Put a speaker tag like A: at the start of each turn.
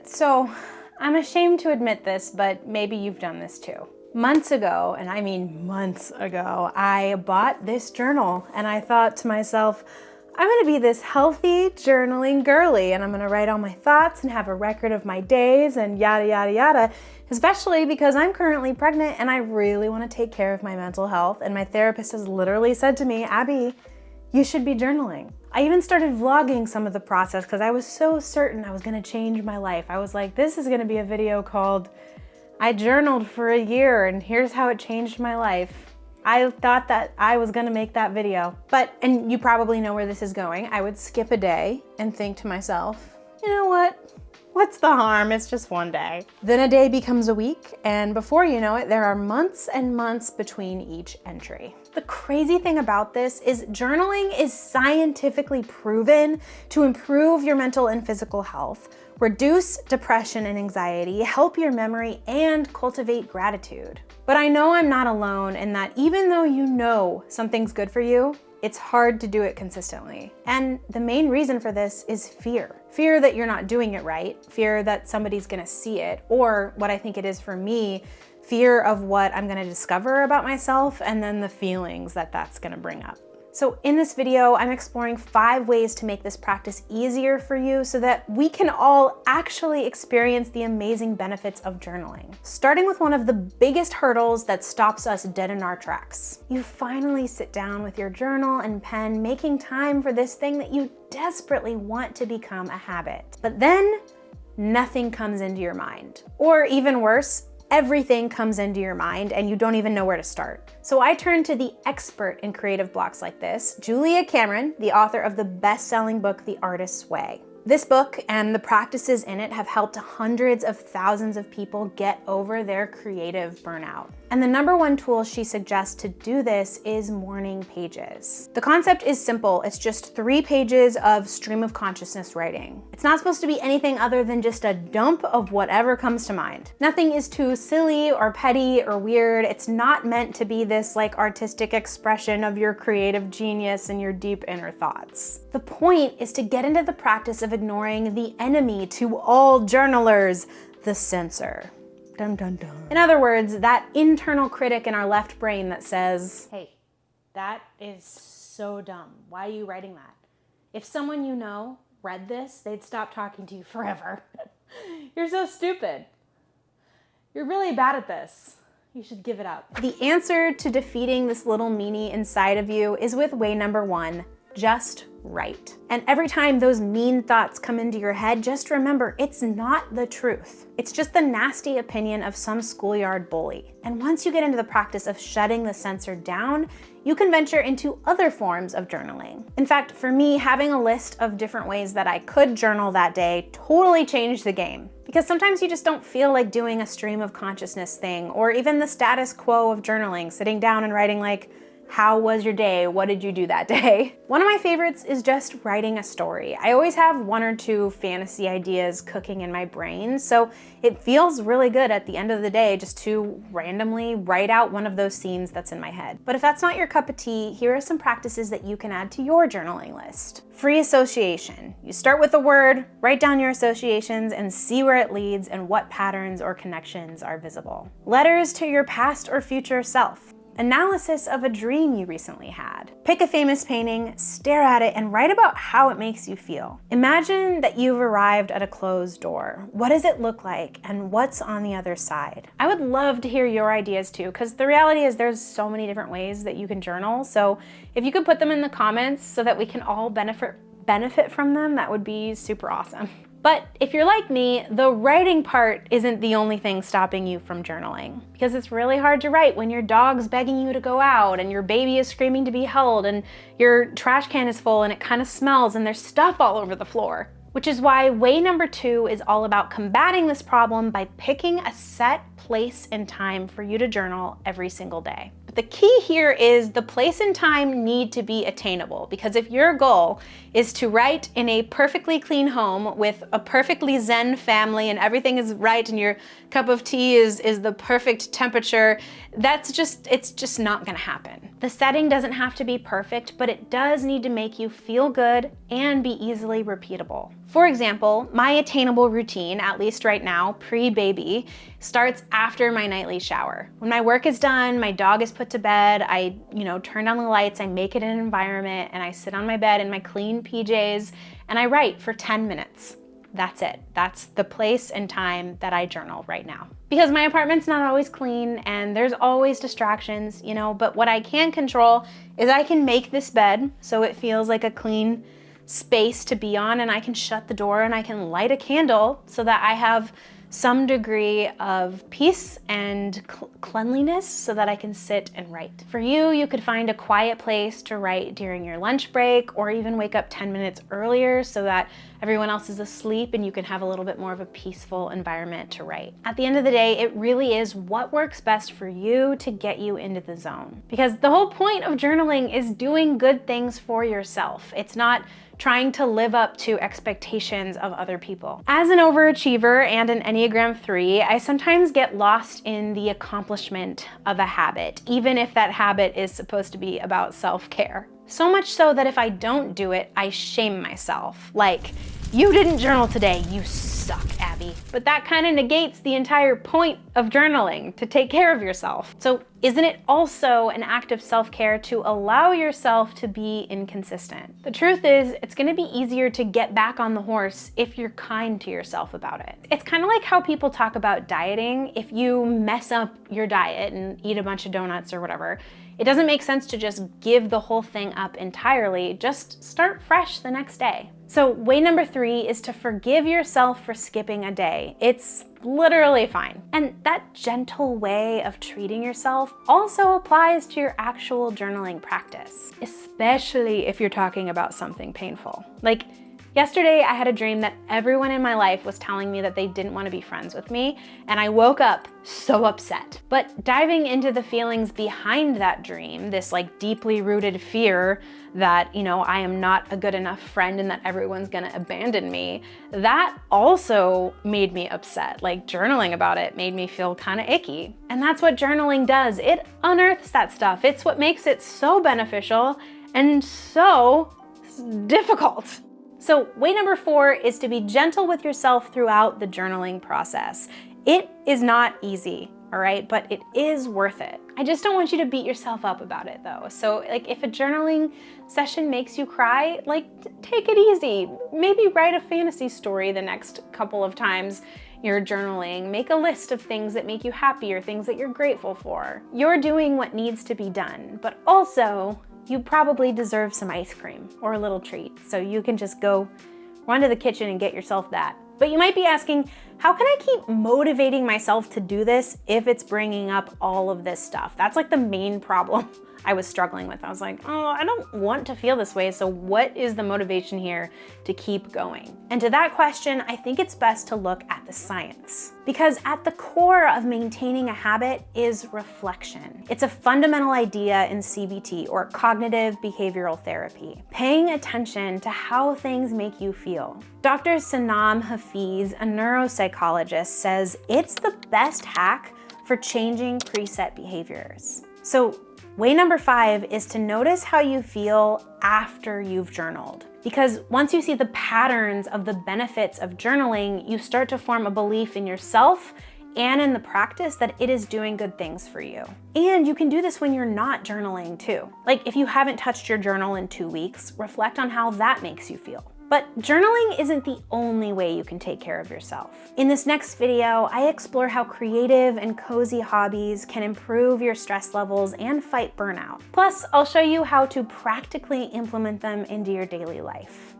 A: So I'm ashamed to admit this, but maybe you've done this too. Months ago, and I mean months ago, I bought this journal and I thought to myself, I'm gonna be this healthy journaling girly and I'm gonna write all my thoughts and have a record of my days and yada, yada, yada, especially because I'm currently pregnant and I really wanna take care of my mental health. And my therapist has literally said to me, Abby, you should be journaling. I even started vlogging some of the process because I was so certain I was gonna change my life. I was like, this is gonna be a video called, I journaled for a year and here's how it changed my life. I thought that I was gonna make that video. And you probably know where this is going. I would skip a day and think to myself, you know what? What's the harm? It's just one day. Then a day becomes a week, and before you know it, there are months and months between each entry. The crazy thing about this is journaling is scientifically proven to improve your mental and physical health, reduce depression and anxiety, help your memory, and cultivate gratitude. But I know I'm not alone in that even though you know something's good for you, it's hard to do it consistently. And the main reason for this is fear. Fear that you're not doing it right, fear that somebody's gonna see it, or what I think it is for me, fear of what I'm gonna discover about myself and then the feelings that that's gonna bring up. So in this video, I'm exploring 5 ways to make this practice easier for you so that we can all actually experience the amazing benefits of journaling. Starting with one of the biggest hurdles that stops us dead in our tracks. You finally sit down with your journal and pen, making time for this thing that you desperately want to become a habit. But then nothing comes into your mind. Or even worse, everything comes into your mind and you don't even know where to start. So I turned to the expert in creative blocks like this, Julia Cameron, the author of the best-selling book, The Artist's Way. This book and the practices in it have helped hundreds of thousands of people get over their creative burnout. And the #1 tool she suggests to do this is morning pages. The concept is simple. It's just 3 pages of stream of consciousness writing. It's not supposed to be anything other than just a dump of whatever comes to mind. Nothing is too silly or petty or weird. It's not meant to be this like artistic expression of your creative genius and your deep inner thoughts. The point is to get into the practice of ignoring the enemy to all journalers, the censor. Dun, dun, dun. In other words, that internal critic in our left brain that says, hey, that is so dumb. Why are you writing that? If someone you know read this, they'd stop talking to you forever. You're so stupid. You're really bad at this. You should give it up. The answer to defeating this little meanie inside of you is with way #1, just write. And every time those mean thoughts come into your head, just remember, it's not the truth. It's just the nasty opinion of some schoolyard bully. And once you get into the practice of shutting the censor down, you can venture into other forms of journaling. In fact, for me, having a list of different ways that I could journal that day totally changed the game. Because sometimes you just don't feel like doing a stream of consciousness thing, or even the status quo of journaling, sitting down and writing like, how was your day? What did you do that day? One of my favorites is just writing a story. I always have 1 or 2 fantasy ideas cooking in my brain, so it feels really good at the end of the day just to randomly write out one of those scenes that's in my head. But if that's not your cup of tea, here are some practices that you can add to your journaling list. Free association. You start with a word, write down your associations, and see where it leads and what patterns or connections are visible. Letters to your past or future self. Analysis of a dream you recently had. Pick a famous painting, stare at it, and write about how it makes you feel. Imagine that you've arrived at a closed door. What does it look like, and what's on the other side? I would love to hear your ideas too, because the reality is there's so many different ways that you can journal. So if you could put them in the comments so that we can all benefit from them, that would be super awesome. But if you're like me, the writing part isn't the only thing stopping you from journaling, because it's really hard to write when your dog's begging you to go out and your baby is screaming to be held and your trash can is full and it kind of smells and there's stuff all over the floor. Which is why way #2 is all about combating this problem by picking a set place and time for you to journal every single day. But the key here is the place and time need to be attainable, because if your goal is to write in a perfectly clean home with a perfectly zen family and everything is right and your cup of tea is the perfect temperature, it's just not gonna happen. The setting doesn't have to be perfect, but it does need to make you feel good and be easily repeatable. For example, my attainable routine, at least right now, pre-baby, starts after my nightly shower. When my work is done, my dog is put to bed, I turn on the lights, I make it an environment, and I sit on my bed in my clean PJs, and I write for 10 minutes. That's it. That's the place and time that I journal right now. Because my apartment's not always clean and there's always distractions, but what I can control is I can make this bed so it feels like a clean space to be on, and I can shut the door and I can light a candle so that I have some degree of peace and cleanliness so that I can sit and write. For you, you could find a quiet place to write during your lunch break, or even wake up 10 minutes earlier so that everyone else is asleep and you can have a little bit more of a peaceful environment to write. At the end of the day, it really is what works best for you to get you into the zone. Because the whole point of journaling is doing good things for yourself. It's not trying to live up to expectations of other people. As an overachiever and an Enneagram 3, I sometimes get lost in the accomplishment of a habit, even if that habit is supposed to be about self-care. So much so that if I don't do it, I shame myself. Like, you didn't journal today, you suck, Abby. But that kind of negates the entire point of journaling, to take care of yourself. So isn't it also an act of self-care to allow yourself to be inconsistent? The truth is, it's gonna be easier to get back on the horse if you're kind to yourself about it. It's kind of like how people talk about dieting. If you mess up your diet and eat a bunch of donuts or whatever, it doesn't make sense to just give the whole thing up entirely. Just start fresh the next day. So way number 3 is to forgive yourself for skipping a day. It's literally fine. And that gentle way of treating yourself also applies to your actual journaling practice, especially if you're talking about something painful. Like, yesterday, I had a dream that everyone in my life was telling me that they didn't want to be friends with me, and I woke up so upset. But diving into the feelings behind that dream, this deeply rooted fear that, I am not a good enough friend and that everyone's gonna abandon me, that also made me upset. Journaling about it made me feel kind of icky. And that's what journaling does. It unearths that stuff. It's what makes it so beneficial and so difficult. So way number 4 is to be gentle with yourself throughout the journaling process. It is not easy, all right, but it is worth it. I just don't want you to beat yourself up about it though. So if a journaling session makes you cry, take it easy. Maybe write a fantasy story the next couple of times you're journaling. Make a list of things that make you happy or things that you're grateful for. You're doing what needs to be done, but also you probably deserve some ice cream or a little treat. So you can just go run to the kitchen and get yourself that. But you might be asking, how can I keep motivating myself to do this if it's bringing up all of this stuff? That's the main problem I was struggling with. I was like, oh, I don't want to feel this way. So what is the motivation here to keep going? And to that question, I think it's best to look at the science. Because at the core of maintaining a habit is reflection. It's a fundamental idea in CBT, or cognitive behavioral therapy. Paying attention to how things make you feel. Dr. Sanam Hafiz, a neuropsychologist, says it's the best hack for changing preset behaviors. So way number 5 is to notice how you feel after you've journaled. Because once you see the patterns of the benefits of journaling, you start to form a belief in yourself and in the practice that it is doing good things for you. And you can do this when you're not journaling too. If you haven't touched your journal in 2 weeks, reflect on how that makes you feel. But journaling isn't the only way you can take care of yourself. In this next video, I explore how creative and cozy hobbies can improve your stress levels and fight burnout. Plus, I'll show you how to practically implement them into your daily life.